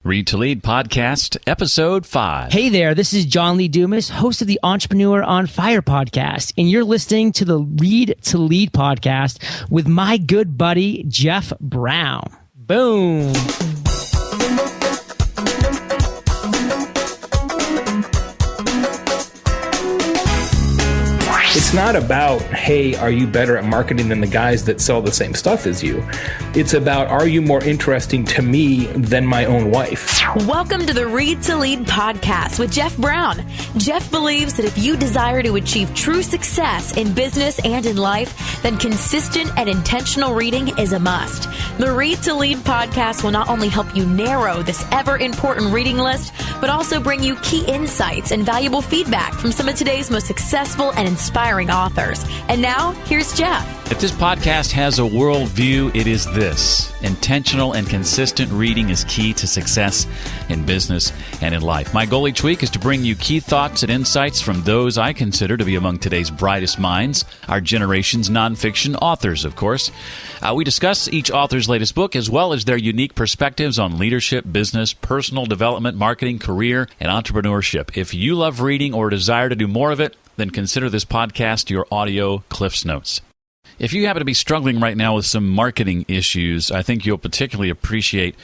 Read to Lead Podcast, Episode 5. Hey there, this is John Lee Dumas, host of the Entrepreneur on Fire podcast, and you're listening to the Read to Lead podcast with my good buddy, Jeff Brown. Boom. It's not about, hey, are you better at marketing than the guys that sell the same stuff as you? It's about, are you more interesting to me than my own wife? Welcome to the Read to Lead podcast with Jeff Brown. Jeff believes that if you desire to achieve true success in business and in life, then consistent and intentional reading is a must. The Read to Lead podcast will not only help you narrow this ever-important reading list, but also bring you key insights and valuable feedback from some of today's most successful and inspiring authors. And now, here's Jeff. If this podcast has a worldview, it is this. Intentional and consistent reading is key to success in business and in life. My goal each week is to bring you key thoughts and insights from those I consider to be among today's brightest minds, our generation's nonfiction authors, of course. We discuss each author's latest book as well as their unique perspectives on leadership, business, personal development, marketing, career, and entrepreneurship. If you love reading or desire to do more of it, then consider this podcast your audio Cliff's Notes. If you happen to be struggling right now with some marketing issues, I think you'll particularly appreciate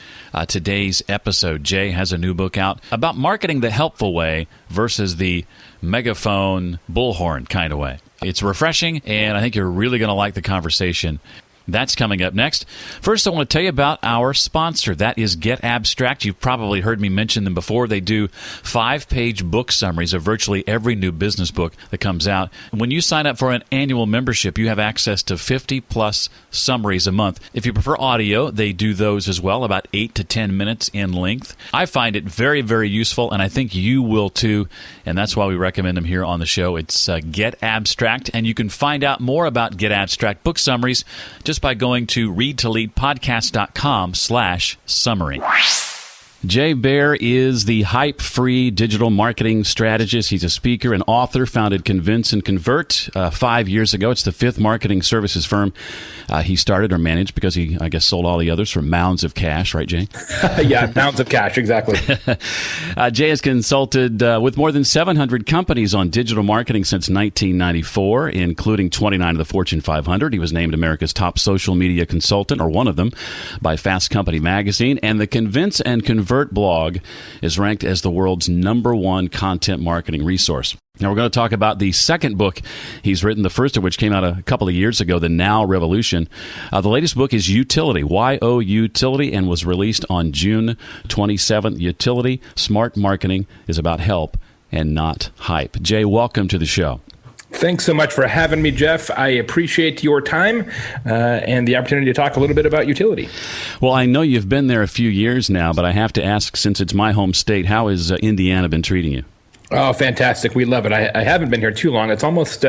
today's episode. Jay has a new book out about marketing the helpful way versus the megaphone, bullhorn kind of way. It's refreshing, and I think you're really going to like the conversation. That's coming up next. First, I want to tell you about our sponsor. That is Get Abstract. You've probably heard me mention them before. They do 5-page book summaries of virtually every new business book that comes out. When you sign up for an annual membership, you have access to 50-plus summaries a month. If you prefer audio, they do those as well, about 8 to 10 minutes in length. I find it very, very useful, and I think you will too, and that's why we recommend them here on the show. It's Get Abstract, and you can find out more about Get Abstract book summaries just by going to readtoleadpodcast.com/summary. Jay Baer is the hype-free digital marketing strategist. He's a speaker and author, founded Convince and Convert 5 years ago. It's the 5th marketing services firm he started or managed because he, I guess, sold all the others for mounds of cash. Right, Jay? Yeah, mounds of cash, exactly. Jay has consulted with more than 700 companies on digital marketing since 1994, including 29 of the Fortune 500. He was named America's top social media consultant, or one of them, by Fast Company magazine. And the Convince and Convert blog is ranked as the world's #1 content marketing resource. Now, we're going to talk about the second book he's written, the first of which came out a couple of years ago, The Now Revolution. The latest book is Youtility, Youtility, and was released on June 27th. Youtility, smart marketing is about help and not hype. Jay, welcome to the show. Thanks so much for having me, Jeff. I appreciate your time and the opportunity to talk a little bit about Youtility. Well, I know you've been there a few years now, but I have to ask, since it's my home state, how has Indiana been treating you? Oh, fantastic. We love it. I haven't been here too long. It's almost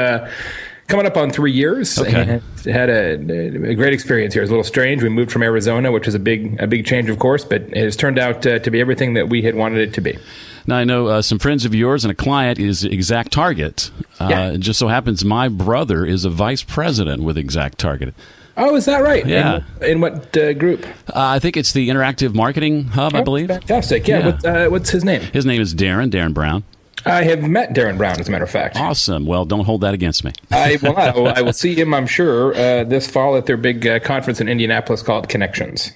coming up on 3 years. Okay. And had a great experience here. It's a little strange. We moved from Arizona, which is a big change, of course, but it has turned out to be everything that we had wanted it to be. Now, I know some friends of yours and a client is Exact Target. It just so happens my brother is a vice president with Exact Target. Oh, is that right? Yeah. In what group? I think it's the Interactive Marketing Hub, I believe. Fantastic. Yeah. What's his name? His name is Darren Brown. I have met Darren Brown, as a matter of fact. Awesome. Well, don't hold that against me. I will see him, I'm sure, this fall at their big conference in Indianapolis called Connections.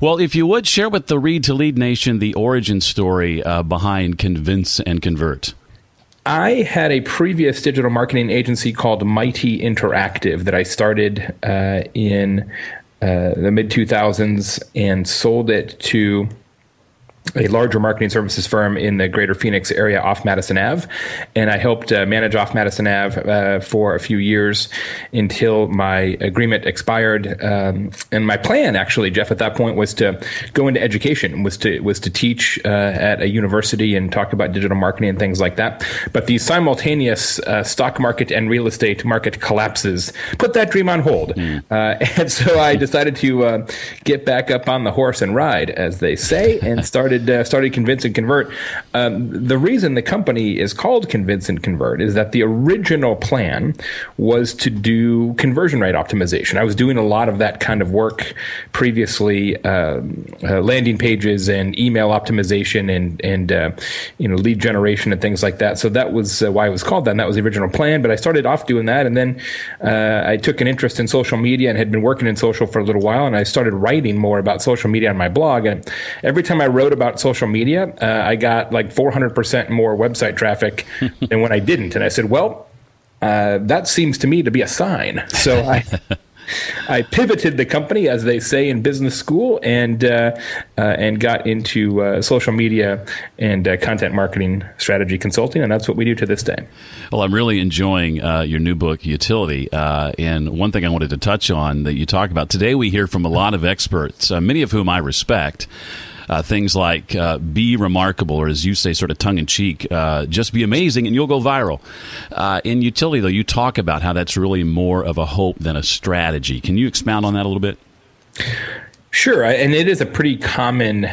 Well, if you would, share with the Read to Lead Nation the origin story behind Convince and Convert. I had a previous digital marketing agency called Mighty Interactive that I started in the mid-2000s and sold it to a larger marketing services firm in the greater Phoenix area off Madison Ave. And I helped manage off Madison Ave for a few years until my agreement expired. And my plan, actually, Jeff, at that point was to go into education, was to teach at a university and talk about digital marketing and things like that. But the simultaneous stock market and real estate market collapses put that dream on hold. And so I decided to get back up on the horse and ride, as they say, and started started Convince and Convert. The reason the company is called Convince and Convert is that the original plan was to do conversion rate optimization. I was doing a lot of that kind of work previously, landing pages and email optimization and lead generation and things like that. So that was why it was called that, and that was the original plan. But I started off doing that, and then I took an interest in social media and had been working in social for a little while, and I started writing more about social media on my blog. And every time I wrote about social media, I got like 400% more website traffic than when I didn't. And I said, well, that seems to me to be a sign. So I pivoted the company, as they say in business school, and got into social media and content marketing strategy consulting, and that's what we do to this day. Well, I'm really enjoying your new book, Youtility, and one thing I wanted to touch on that you talk about today, we hear from a lot of experts, many of whom I respect. Things like be remarkable, or as you say, sort of tongue-in-cheek, just be amazing and you'll go viral. In Youtility, though, you talk about how that's really more of a hope than a strategy. Can you expound on that a little bit? Sure, and it is a pretty common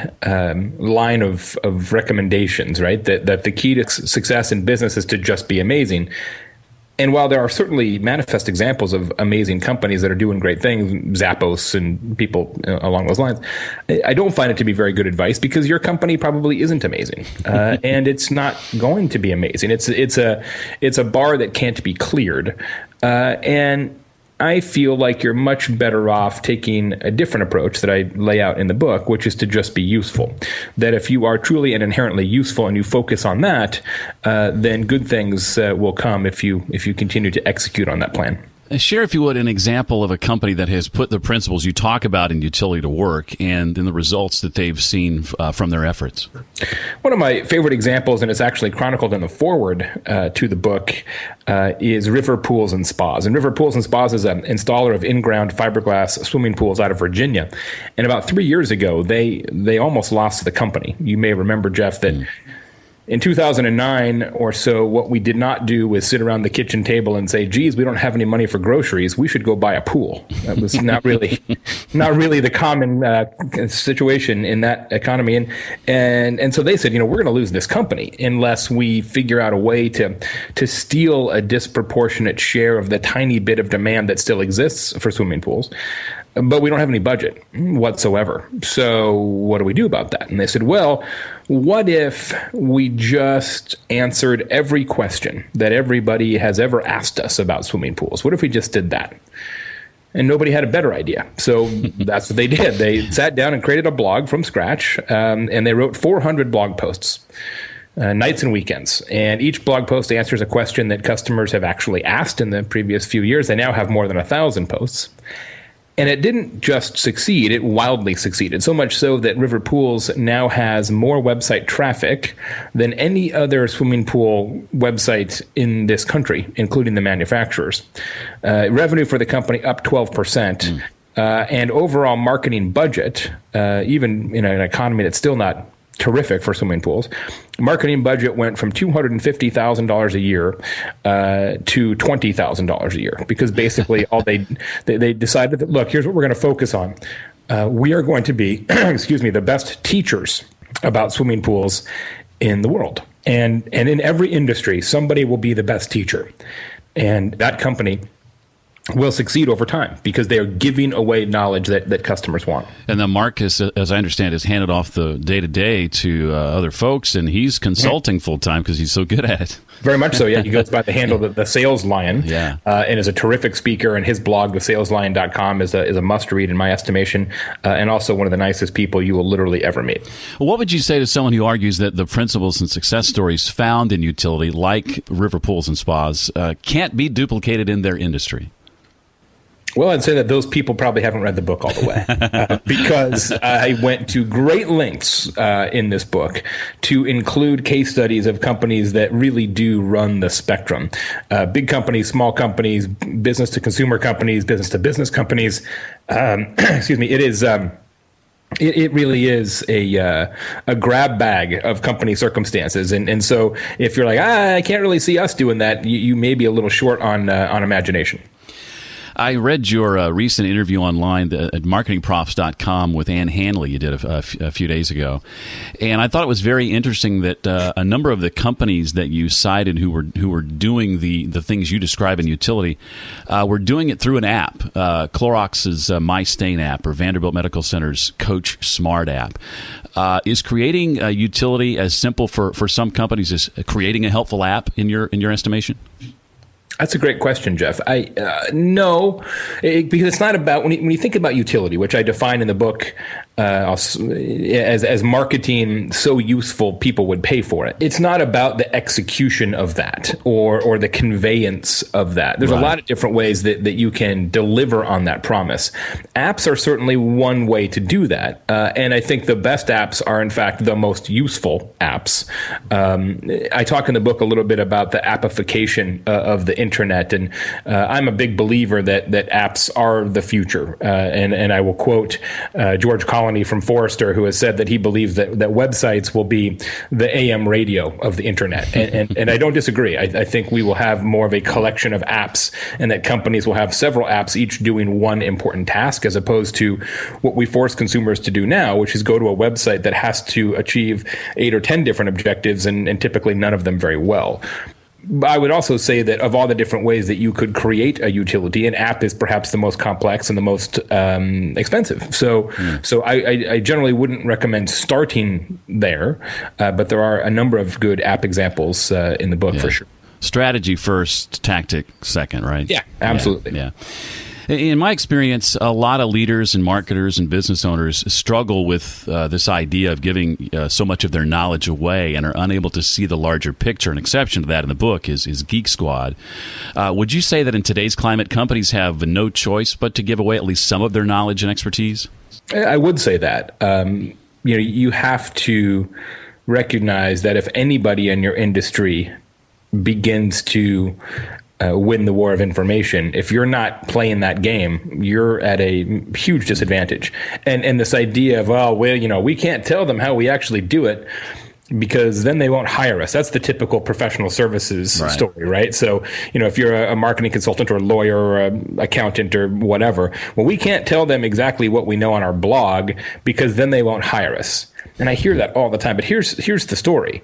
line of recommendations, right? That the key to success in business is to just be amazing. And while there are certainly manifest examples of amazing companies that are doing great things, Zappos and people along those lines, I don't find it to be very good advice, because your company probably isn't amazing, and it's not going to be amazing. It's a bar that can't be cleared, and I feel like you're much better off taking a different approach that I lay out in the book, which is to just be useful. That if you are truly and inherently useful and you focus on that, then good things will come if you continue to execute on that plan. Share, if you would, an example of a company that has put the principles you talk about in Youtility to work, and then the results that they've seen from their efforts. One of my favorite examples, and it's actually chronicled in the foreword to the book, is River Pools and Spas. And River Pools and Spas is an installer of in-ground fiberglass swimming pools out of Virginia. And about 3 years ago, they almost lost the company. You may remember, Jeff, that in 2009 or so, what we did not do was sit around the kitchen table and say, geez, we don't have any money for groceries. We should go buy a pool. That was not really the common situation in that economy. And so they said, we're going to lose this company unless we figure out a way to steal a disproportionate share of the tiny bit of demand that still exists for swimming pools. But we don't have any budget whatsoever. So what do we do about that? And they said, well, what if we just answered every question that everybody has ever asked us about swimming pools? What if we just did that? And nobody had a better idea. So that's what they did. They sat down and created a blog from scratch, and they wrote 400 blog posts. Nights and weekends. And each blog post answers a question that customers have actually asked in the previous few years. They now have more than 1,000 posts. And it didn't just succeed, it wildly succeeded. So much so that River Pools now has more website traffic than any other swimming pool website in this country, including the manufacturers. Revenue for the company up 12%. And overall marketing budget, even in an economy that's still not terrific for swimming pools, marketing budget went from $250,000 a year to $20,000 a year, because basically all they decided that, look, here's what we're going to focus on. We are going to be, the best teachers about swimming pools in the world. And in every industry, somebody will be the best teacher. And that company will succeed over time because they are giving away knowledge that customers want. And then Mark, as I understand, has handed off the day-to-day to other folks, and he's consulting full-time because he's so good at it. Very much so, yeah. He goes by the handle the Sales Lion, and is a terrific speaker, and his blog, thesaleslion.com, is a must-read in my estimation, and also one of the nicest people you will literally ever meet. Well, what would you say to someone who argues that the principles and success stories found in Youtility, like River Pools and Spas, can't be duplicated in their industry? Well, I'd say that those people probably haven't read the book all the way, because I went to great lengths in this book to include case studies of companies that really do run the spectrum. Big companies, small companies, business to consumer companies, business to business companies. It is. It really is a grab bag of company circumstances, and so if you're like, I can't really see us doing that, you may be a little short on imagination. I read your recent interview online at marketingprofs.com with Ann Hanley you did a few days ago. And I thought it was very interesting that a number of the companies that you cited who were doing the things you describe in Youtility were doing it through an app. Clorox's My Stain app, or Vanderbilt Medical Center's Coach Smart app. Is creating a Youtility as simple for some companies as creating a helpful app in your estimation? That's a great question, Jeff. No, because it's not about when you think about Youtility, which I define in the book as marketing so useful people would pay for it. It's not about the execution of that or the conveyance of that. There's a lot of different ways that you can deliver on that promise. Apps are certainly one way to do that, and I think the best apps are in fact the most useful apps. I talk in the book a little bit about the appification of the internet, and I'm a big believer that apps are the future. And I will quote George Colony from Forrester, who has said that he believes that websites will be the AM radio of the internet. And I don't disagree. I think we will have more of a collection of apps, and that companies will have several apps, each doing one important task, as opposed to what we force consumers to do now, which is go to a website that has to achieve 8 or 10 different objectives, and typically none of them very well. I would also say that of all the different ways that you could create a utility, an app is perhaps the most complex and the most expensive. So I generally wouldn't recommend starting there, but there are a number of good app examples in the book for sure. Strategy first, tactic second, right? Yeah, absolutely. Yeah. In my experience, a lot of leaders and marketers and business owners struggle with this idea of giving so much of their knowledge away and are unable to see the larger picture. An exception to that in the book is Geek Squad. Would you say that in today's climate, companies have no choice but to give away at least some of their knowledge and expertise? I would say that. You have to recognize that if anybody in your industry begins to win the war of information, if you're not playing that game, you're at a huge disadvantage. And this idea of, we can't tell them how we actually do it because then they won't hire us. That's the typical professional services story, right? So, if you're a marketing consultant or a lawyer or an accountant or whatever, well, we can't tell them exactly what we know on our blog because then they won't hire us. And I hear that all the time. But here's the story.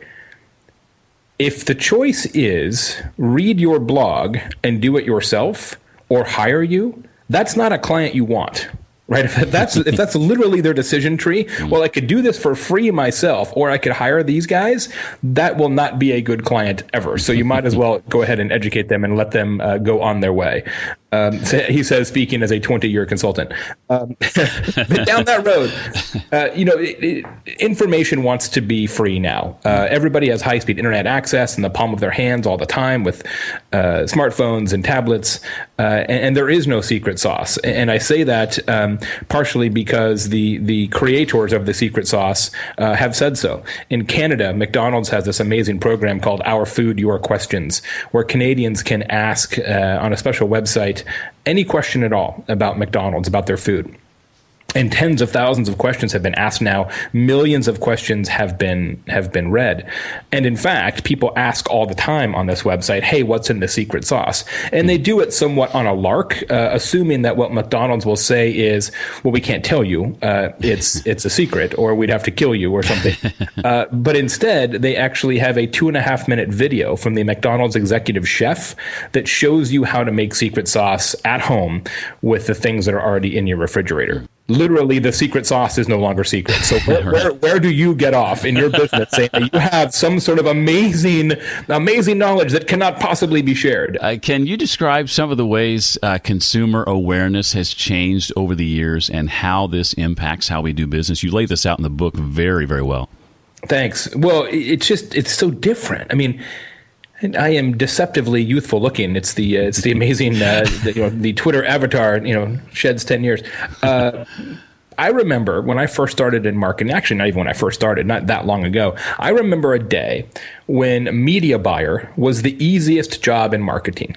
If the choice is read your blog and do it yourself or hire you, that's not a client you want, right? If that's literally their decision tree, well, I could do this for free myself, or I could hire these guys. That will not be a good client ever. So you might as well go ahead and educate them and let them go on their way. He says, speaking as a 20-year consultant. But down that road, information wants to be free now. Everybody has high-speed internet access in the palm of their hands all the time with smartphones and tablets, and there is no secret sauce. And I say that partially because the creators of the secret sauce have said so. In Canada, McDonald's has this amazing program called Our Food, Your Questions, where Canadians can ask on a special website any question at all about McDonald's, about their food. And tens of thousands of questions have been asked now. Millions of questions have been read. And in fact, people ask all the time on this website, hey, what's in the secret sauce? And they do it somewhat on a lark, assuming that what McDonald's will say is, well, we can't tell you. It's a secret, or we'd have to kill you or something. But instead, they actually have a 2.5-minute video from the McDonald's executive chef that shows you how to make secret sauce at home with the things that are already in your refrigerator. Literally, the secret sauce is no longer secret. So where do you get off in your business saying that you have some sort of amazing knowledge that cannot possibly be shared? Can you describe some of the ways consumer awareness has changed over the years and how this impacts how we do business? You lay this out in the book very, very well. Thanks. Well, it's so different. I mean, I am deceptively youthful looking. It's the amazing the Twitter avatar sheds 10 years. I remember when I first started in marketing. Actually, not even when I first started, not that long ago. I remember a day when media buyer was the easiest job in marketing.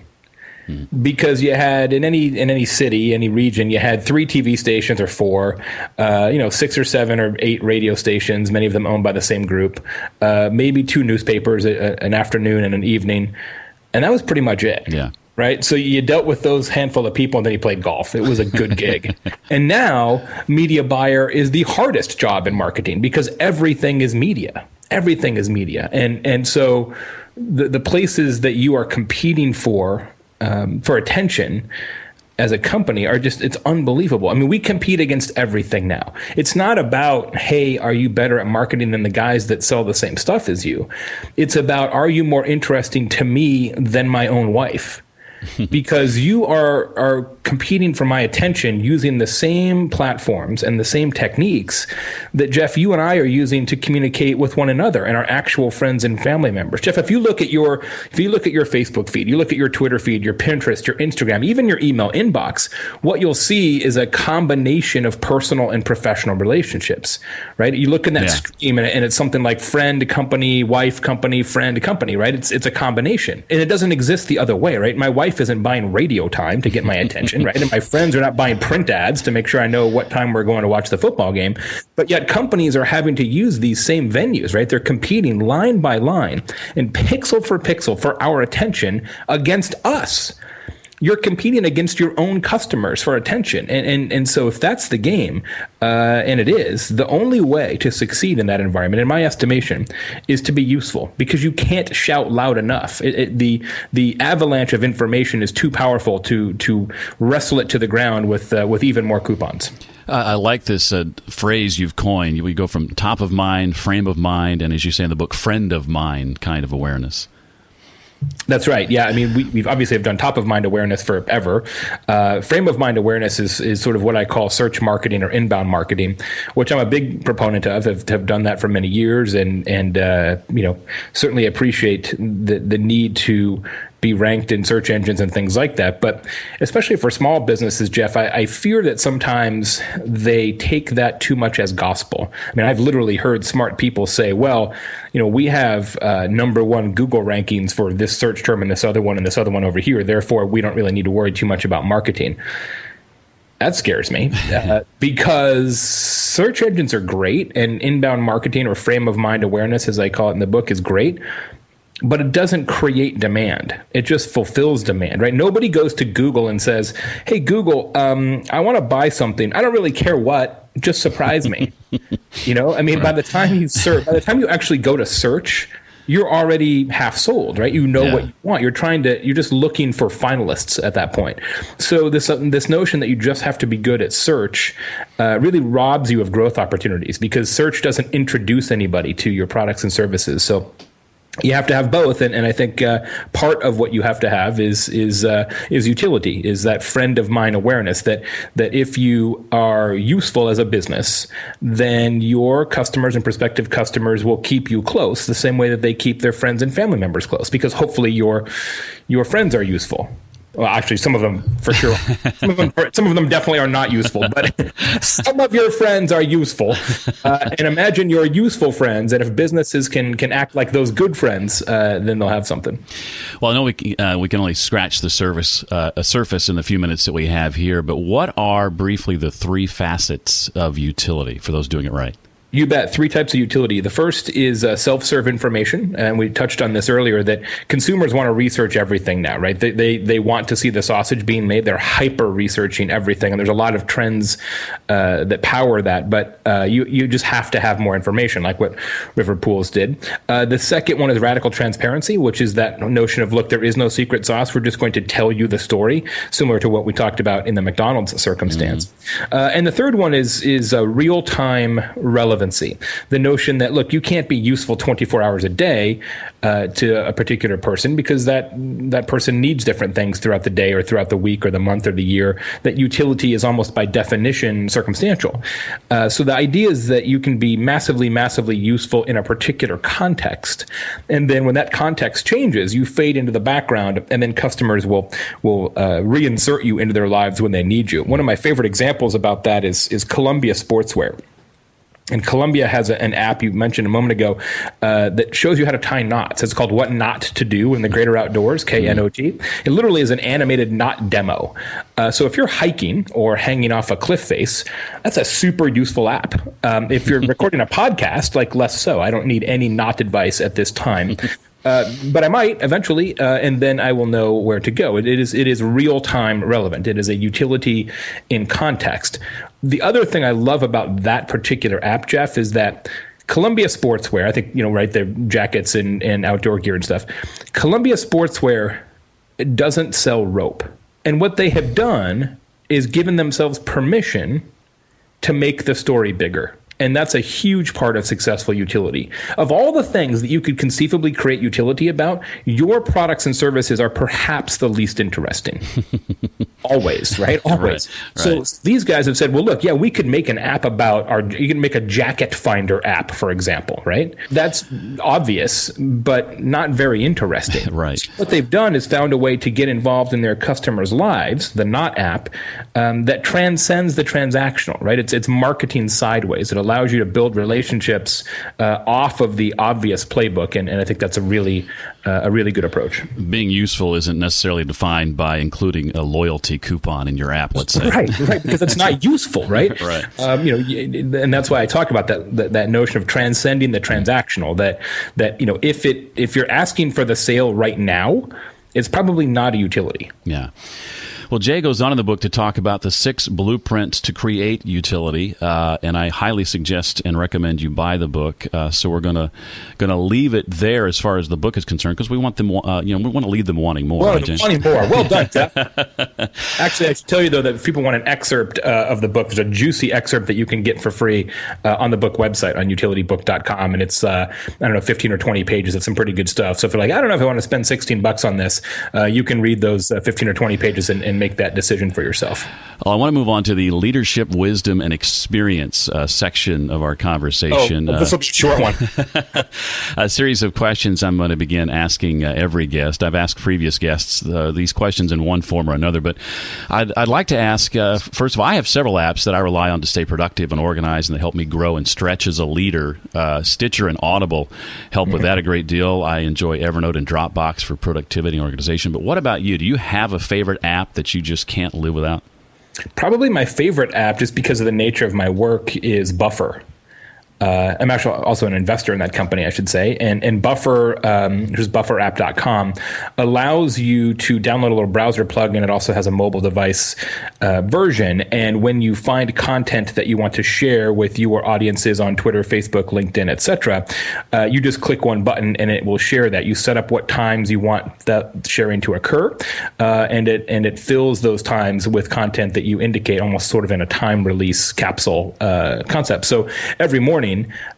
Because you had in any city, any region, you had 3 TV stations or 4, 6 or 7 or 8 radio stations, many of them owned by the same group, maybe 2 newspapers, an afternoon and an evening, and that was pretty much it. Yeah. right? So you dealt with those handful of people and then you played golf. It was a good gig. And now media buyer is the hardest job in marketing because everything is media. Everything is media. And so the places that you are competing for attention as a company are just, it's unbelievable. I mean, we compete against everything now. It's not about, hey, are you better at marketing than the guys that sell the same stuff as you? It's about, are you more interesting to me than my own wife? Because you are competing for my attention using the same platforms and the same techniques that, Jeff, you and I are using to communicate with one another and our actual friends and family members. Jeff, if you look at your Facebook feed, you look at your Twitter feed, your Pinterest, your Instagram, even your email inbox, what you'll see is a combination of personal and professional relationships, right? You look in that stream and it's something like friend, company, wife, company, friend, company, right? It's a combination. And it doesn't exist the other way, right? My wife isn't buying radio time to get my attention, right? And my friends are not buying print ads to make sure I know what time we're going to watch the football game. But yet companies are having to use these same venues, right? They're competing line by line and pixel for pixel for our attention against us. You're competing against your own customers for attention. And so if that's the game, and it is, the only way to succeed in that environment, in my estimation, is to be useful because you can't shout loud enough. The avalanche of information is too powerful to wrestle it to the ground with even more coupons. I like this phrase you've coined. We go from top of mind, frame of mind, and as you say in the book, friend of mind kind of awareness. That's right. Yeah. I mean, we've obviously have done top of mind awareness forever. Frame of mind awareness is sort of what I call search marketing or inbound marketing, which I'm a big proponent of. Have done that for many years, and certainly appreciate the need to be ranked in search engines and things like that. But especially for small businesses, Jeff, I fear that sometimes they take that too much as gospel. I mean, I've literally heard smart people say, well, we have number one Google rankings for this search term and this other one over here. Therefore, we don't really need to worry too much about marketing. That scares me because search engines are great, and inbound marketing or frame of mind awareness, as I call it in the book, is great. But it doesn't create demand. It just fulfills demand, right? Nobody goes to Google and says, hey, Google, I want to buy something. I don't really care what, just surprise me. I mean, by the time you actually go to search, you're already half sold, right? You know what you want. You're just looking for finalists at that point. So this notion that you just have to be good at search really robs you of growth opportunities because search doesn't introduce anybody to your products and services. So you have to have both, and I think part of what you have to have is utility, is that friend of mind awareness that if you are useful as a business, then your customers and prospective customers will keep you close the same way that they keep their friends and family members close, because hopefully your friends are useful. Well, actually, some of them for sure. Some of them definitely are not useful, but some of your friends are useful. And imagine your useful friends, and if businesses can act like those good friends, then they'll have something. Well, I know we can only scratch the surface in the few minutes that we have here, but what are briefly the three facets of utility for those doing it right? You bet. Three types of utility. The first is self-serve information, and we touched on this earlier, that consumers want to research everything now, right? They want to see the sausage being made. They're hyper-researching everything, and there's a lot of trends that power that, but you just have to have more information, like what Riverpools did. The second one is radical transparency, which is that notion of, look, there is no secret sauce. We're just going to tell you the story, similar to what we talked about in the McDonald's circumstance. And the third one is real-time relevancy. The notion that, look, you can't be useful 24 hours a day to a particular person because that person needs different things throughout the day or throughout the week or the month or the year. That utility is almost by definition circumstantial. So the idea is that you can be massively, massively useful in a particular context. And then when that context changes, you fade into the background, and then customers will reinsert you into their lives when they need you. One of my favorite examples about that is Columbia Sportswear. And Columbia has an app you mentioned a moment ago that shows you how to tie knots. It's called What Not to Do in the Greater Outdoors, KNOT. It literally is an animated knot demo. So if you're hiking or hanging off a cliff face, that's a super useful app. If you're recording a podcast, like less so. I don't need any knot advice at this time. But I might eventually, and then I will know where to go. It is real-time relevant. It is a utility in context. The other thing I love about that particular app, Jeff, is that Columbia Sportswear, I think, right, their jackets and outdoor gear and stuff. Columbia Sportswear doesn't sell rope. And what they have done is given themselves permission to make the story bigger. And that's a huge part of successful utility. Of all the things that you could conceivably create utility about, your products and services are perhaps the least interesting. Always, right? Always. Right. So these guys have said, well, look, yeah, we could make an app you can make a jacket finder app, for example, right? That's obvious, but not very interesting. Right. What they've done is found a way to get involved in their customers' lives, the Not app, that transcends the transactional, right? It's marketing sideways. It allows you to build relationships off of the obvious playbook, and I think that's a really good approach. Being useful isn't necessarily defined by including a loyalty coupon in your app, let's say. Right, because it's not useful, right? Right. And that's why I talk about that notion of transcending the transactional. That if you're asking for the sale right now, it's probably not a utility. Yeah. Well, Jay goes on in the book to talk about the 6 blueprints to create utility, and I highly suggest and recommend you buy the book. So we're gonna leave it there as far as the book is concerned, because we want them, we want to leave them wanting more. Well, right, Jay? wanting more. Well done, Jeff. Actually, I should tell you though that if people want an excerpt of the book, there's a juicy excerpt that you can get for free on the book website on utilitybook.com, and it's 15 or 20 pages of some pretty good stuff. So if you're like, I don't know if I want to spend $16 on this, you can read those 15 or 20 pages and make that decision for yourself. Well, I want to move on to the leadership, wisdom, and experience section of our conversation. This will be a short one. A series of questions I'm going to begin asking every guest. I've asked previous guests these questions in one form or another, but I'd like to ask, first of all, I have several apps that I rely on to stay productive and organized, and they help me grow and stretch as a leader. Stitcher and Audible help with that a great deal. I enjoy Evernote and Dropbox for productivity and organization. But what about you? Do you have a favorite app that you just can't live without? Probably my favorite app, just because of the nature of my work, is Buffer. I'm actually also an investor in that company, I should say. And Buffer, which is bufferapp.com, allows you to download a little browser plugin. It also has a mobile device version. And when you find content that you want to share with your audiences on Twitter, Facebook, LinkedIn, etc., you just click one button and it will share that. You set up what times you want that sharing to occur, and it fills those times with content that you indicate, almost sort of in a time release capsule concept. So every morning,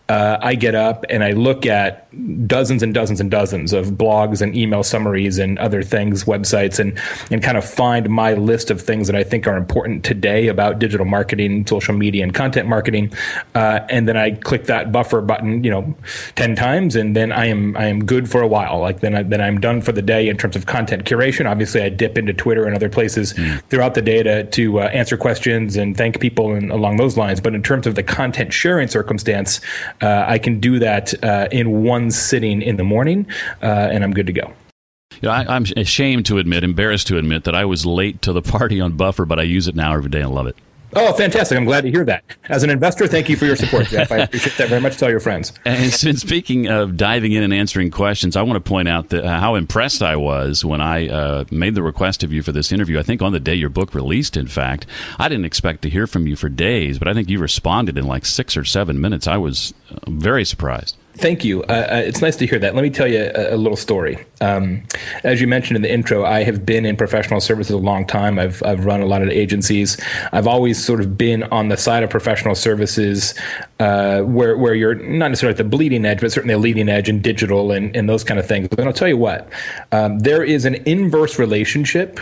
I get up and I look at dozens and dozens and dozens of blogs and email summaries and other things, websites, and kind of find my list of things that I think are important today about digital marketing, social media, and content marketing. And then I click that Buffer button, 10 times, and then I am good for a while. Like then I'm done for the day in terms of content curation. Obviously, I dip into Twitter and other places throughout the day to answer questions and thank people and along those lines. But in terms of the content sharing circumstance, I can do that in one sitting in the morning, and I'm good to go. I'm embarrassed to admit that I was late to the party on Buffer, but I use it now every day and love it. Oh, fantastic. I'm glad to hear that. As an investor, thank you for your support, Jeff. I appreciate that very much. Tell your friends. And speaking of diving in and answering questions, I want to point out that how impressed I was when I made the request of you for this interview. I think on the day your book released, in fact. I didn't expect to hear from you for days, but I think you responded in like 6 or 7 minutes. I was very surprised. Thank you. It's nice to hear that. Let me tell you a little story. As you mentioned in the intro, I have been in professional services a long time. I've run a lot of agencies. I've always sort of been on the side of professional services where you're not necessarily at the bleeding edge, but certainly a leading edge in digital and those kind of things. But I'll tell you what, there is an inverse relationship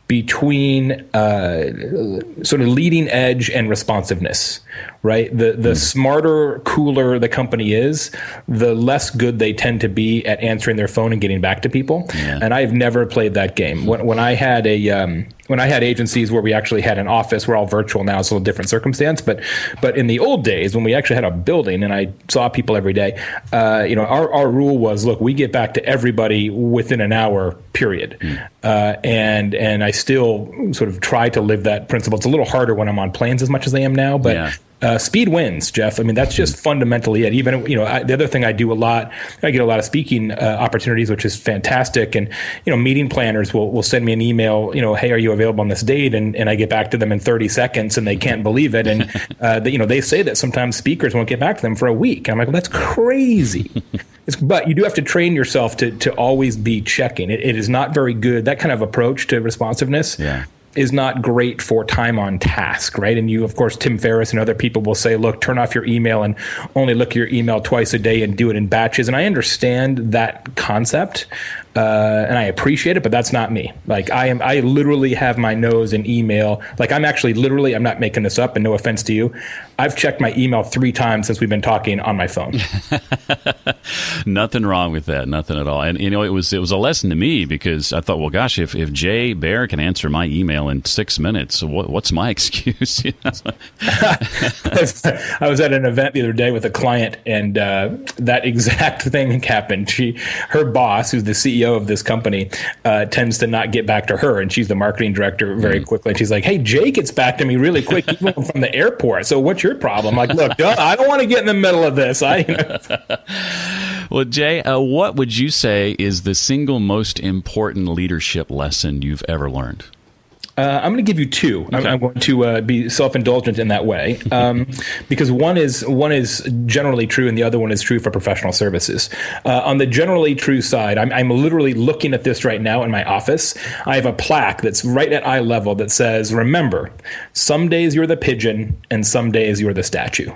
between sort of leading edge and responsiveness, right? The smarter, cooler the company is, the less good they tend to be at answering their phone and getting back to people. Yeah. And I've never played that game. When I had agencies where we actually had an office, we're all virtual now, it's a little different circumstance. But in the old days, when we actually had a building and I saw people every day, our rule was, look, we get back to everybody within an hour, period. And I still sort of try to live that principle. It's a little harder when I'm on planes as much as I am now, but speed wins, Jeff. I mean, that's just fundamentally it. Even, the other thing I do a lot, I get a lot of speaking opportunities, which is fantastic. And, meeting planners will send me an email, hey, are you available on this date? And I get back to them in 30 seconds and they can't believe it. And, they say that sometimes speakers won't get back to them for a week. I'm like, well, that's crazy. But you do have to train yourself to always be checking. It is not very good. That kind of approach to responsiveness is not great for time on task, right? And you, of course, Tim Ferriss and other people will say, look, turn off your email and only look at your email twice a day and do it in batches. And I understand that concept. And I appreciate it, but that's not me. Like I literally have my nose in email. Like I'm not making this up, and no offense to you. I've checked my email 3 times since we've been talking on my phone. Nothing wrong with that. Nothing at all. And, it was a lesson to me because I thought, well, gosh, if Jay Baer can answer my email in 6 minutes, what's my excuse? I was at an event the other day with a client, and that exact thing happened. Her boss, who's the CEO of this company, tends to not get back to her, and she's the marketing director very quickly. And she's like, hey, Jay gets back to me really quick, even from the airport. So what's your problem? I'm like, look, I don't want to get in the middle of this. Well, Jay, what would you say is the single most important leadership lesson you've ever learned? I'm going to give you 2. Okay. I'm going to be self-indulgent in that way, because one is generally true, and the other one is true for professional services. On the generally true side, I'm literally looking at this right now in my office. I have a plaque that's right at eye level that says, "Remember, some days you're the pigeon, and some days you're the statue."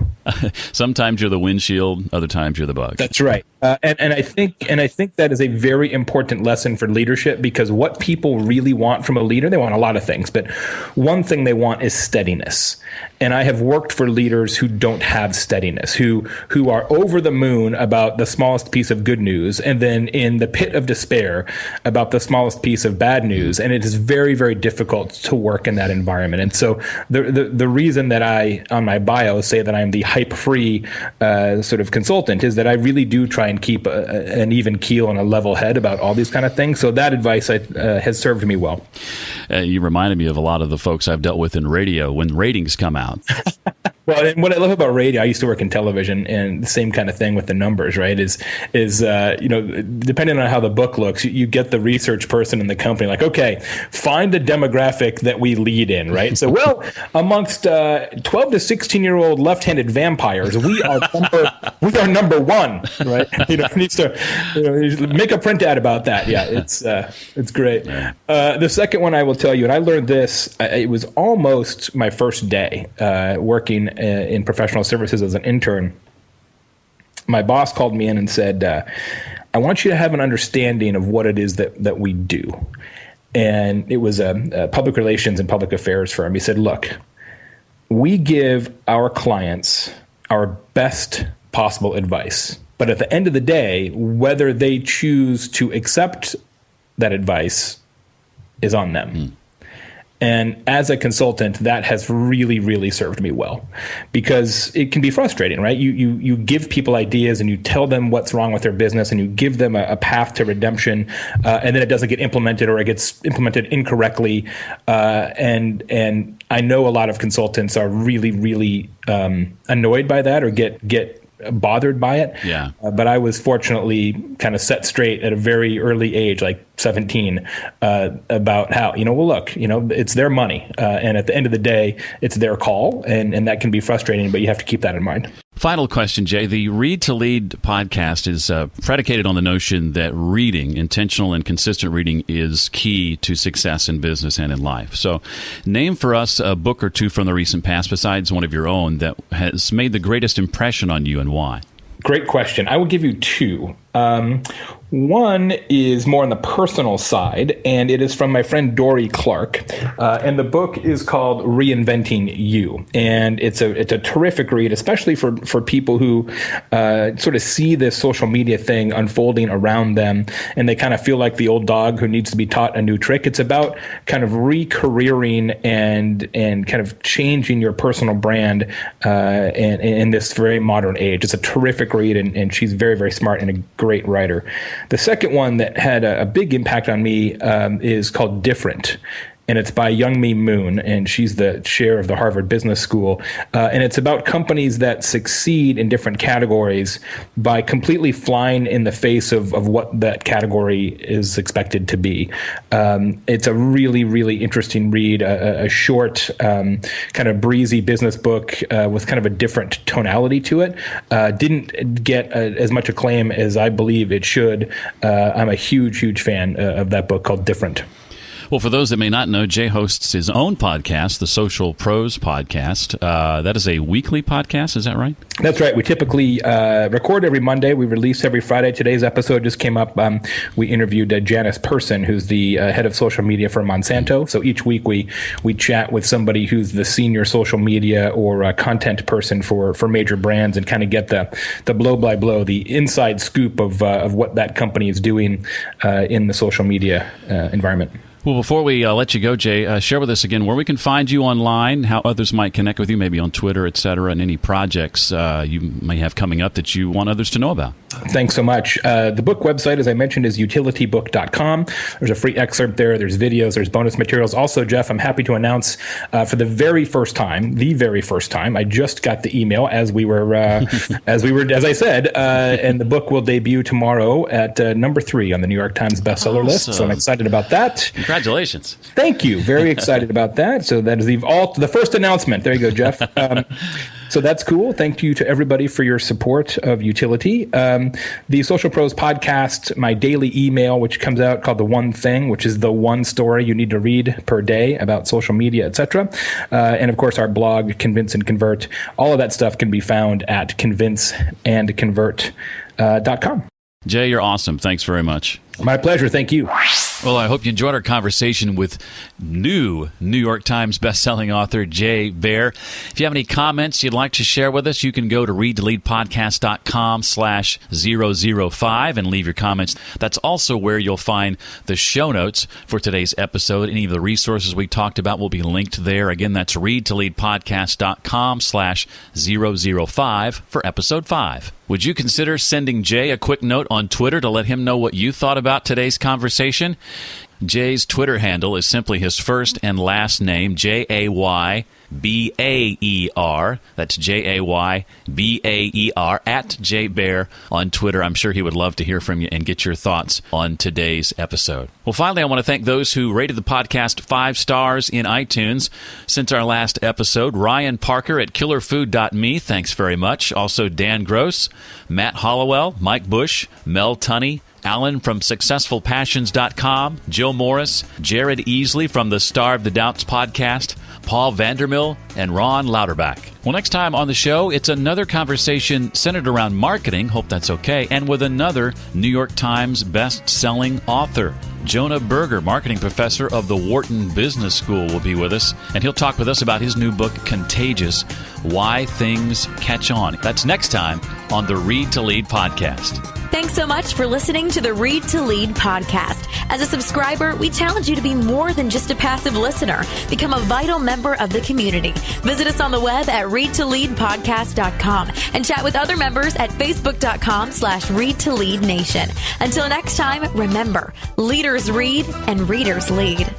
Sometimes you're the windshield, other times you're the bug. That's right. And I think that is a very important lesson for leadership, because what people really want from a leader, they want a lot of things, but one thing they want is steadiness. And I have worked for leaders who don't have steadiness, who are over the moon about the smallest piece of good news, and then in the pit of despair about the smallest piece of bad news. And it is very, very difficult to work in that environment. And so the reason that I, on my bio, say that I'm the hype-free sort of consultant is that I really do try and keep an even keel and a level head about all these kind of things. So that advice has served me well. You reminded me of a lot of the folks I've dealt with in radio when ratings come out. Well, and what I love about radio, I used to work in television, and the same kind of thing with the numbers, right? Is depending on how the book looks, you get the research person in the company like, okay, find the demographic that we lead in, right? So, well, amongst 12 to 16-year-old left-handed vampires, we are number 1, right? Needs to make a print ad about that. Yeah, it's great. Yeah. The second one I will tell you, and I learned this, it was almost my first day working in professional services as an intern. My boss called me in and said, I want you to have an understanding of what it is that we do. And it was a public relations and public affairs firm. He said, look, we give our clients our best possible advice. But at the end of the day, whether they choose to accept that advice is on them. Mm. And as a consultant, that has really, really served me well, because it can be frustrating, right? You give people ideas and you tell them what's wrong with their business and you give them a path to redemption, and then it doesn't get implemented, or it gets implemented incorrectly. And I know a lot of consultants are really, really annoyed by that, or get bothered by it. Yeah. But I was fortunately kind of set straight at a very early age, like 17, about how, well, look, it's their money. And at the end of the day, it's their call. And that can be frustrating, but you have to keep that in mind. Final question, Jay. The Read to Lead podcast is predicated on the notion that reading, intentional and consistent reading, is key to success in business and in life. So name for us a book or two from the recent past, besides one of your own, that has made the greatest impression on you, and why. Great question. I will give you 2. One is more on the personal side, and it is from my friend Dory Clark. And the book is called Reinventing You. And it's a terrific read, especially for people who sort of see this social media thing unfolding around them, and they kind of feel like the old dog who needs to be taught a new trick. It's about kind of re-careering and kind of changing your personal brand in this very modern age. It's a terrific read, and she's very, very smart and a great writer. The second one that had a big impact on me is called Different. and it's by Youngmi Moon, and she's the chair of the Harvard Business School. And it's about companies that succeed in different categories by completely flying in the face of what that category is expected to be. It's a really, really interesting read, a short, kind of breezy business book with kind of a different tonality to it. Didn't get as much acclaim as I believe it should. I'm a huge, huge fan of that book called Different. Well, for those that may not know, Jay hosts his own podcast, the Social Pros Podcast. That is a weekly podcast, is that right? That's right. We typically record every Monday. We release every Friday. Today's episode just came up. We interviewed Janice Person, who's the head of social media for Monsanto. So each week we chat with somebody who's the senior social media or content person for major brands and kind of get the blow by blow, the inside scoop of what that company is doing in the social media environment. Well, before we let you go, Jay, share with us again where we can find you online, how others might connect with you, maybe on Twitter, et cetera, and any projects you may have coming up that you want others to know about. Thanks so much. The book website, as I mentioned, is utilitybook.com. There's a free excerpt there. There's videos. There's bonus materials. Also, Jeff, I'm happy to announce for the very first time, I just got the email as I said, and the book will debut tomorrow at number 3 on the New York Times bestseller list. So I'm excited about that. Congratulations. Thank you. Very excited about that. So that is the first announcement. There you go, Jeff. So that's cool. Thank you to everybody for your support of Youtility. The Social Pros Podcast, my daily email, which comes out called The One Thing, which is the one story you need to read per day about social media, etc. And of course, our blog, Convince and Convert. All of that stuff can be found at convinceandconvert.com. Jay, you're awesome. Thanks very much. My pleasure. Thank you. Well, I hope you enjoyed our conversation with new New York Times bestselling author Jay Baer. If you have any comments you'd like to share with us, you can go to readtoleadpodcast.com/005 and leave your comments. That's also where you'll find the show notes for today's episode. Any of the resources we talked about will be linked there. Again, that's readtoleadpodcast.com/005 for episode 5. Would you consider sending Jay a quick note on Twitter to let him know what you thought about today's conversation? Jay's Twitter handle is simply his first and last name, Jaybaer. That's Jaybaer at Jay Baer on Twitter. I'm sure he would love to hear from you and get your thoughts on today's episode. Well, finally, I want to thank those who rated the podcast 5 stars in iTunes since our last episode. Ryan Parker at killerfood.me, thanks very much. Also, Dan Gross, Matt Hollowell, Mike Bush, Mel Tunney, Alan from SuccessfulPassions.com, Joe Morris, Jared Easley from the Starve the Doubts podcast, Paul Vandermill, and Ron Lauterbach. Well, next time on the show, it's another conversation centered around marketing, hope that's okay, and with another New York Times best-selling author. Jonah Berger, marketing professor of the Wharton Business School, will be with us, and he'll talk with us about his new book, Contagious, Why Things Catch On. That's next time on the Read to Lead podcast. Thanks so much for listening to the Read to Lead podcast. As a subscriber, we challenge you to be more than just a passive listener. Become a vital member of the community. Visit us on the web at readtoleadpodcast.com and chat with other members at facebook.com/readtoleadnation. Until next time, remember, leaders read and readers lead.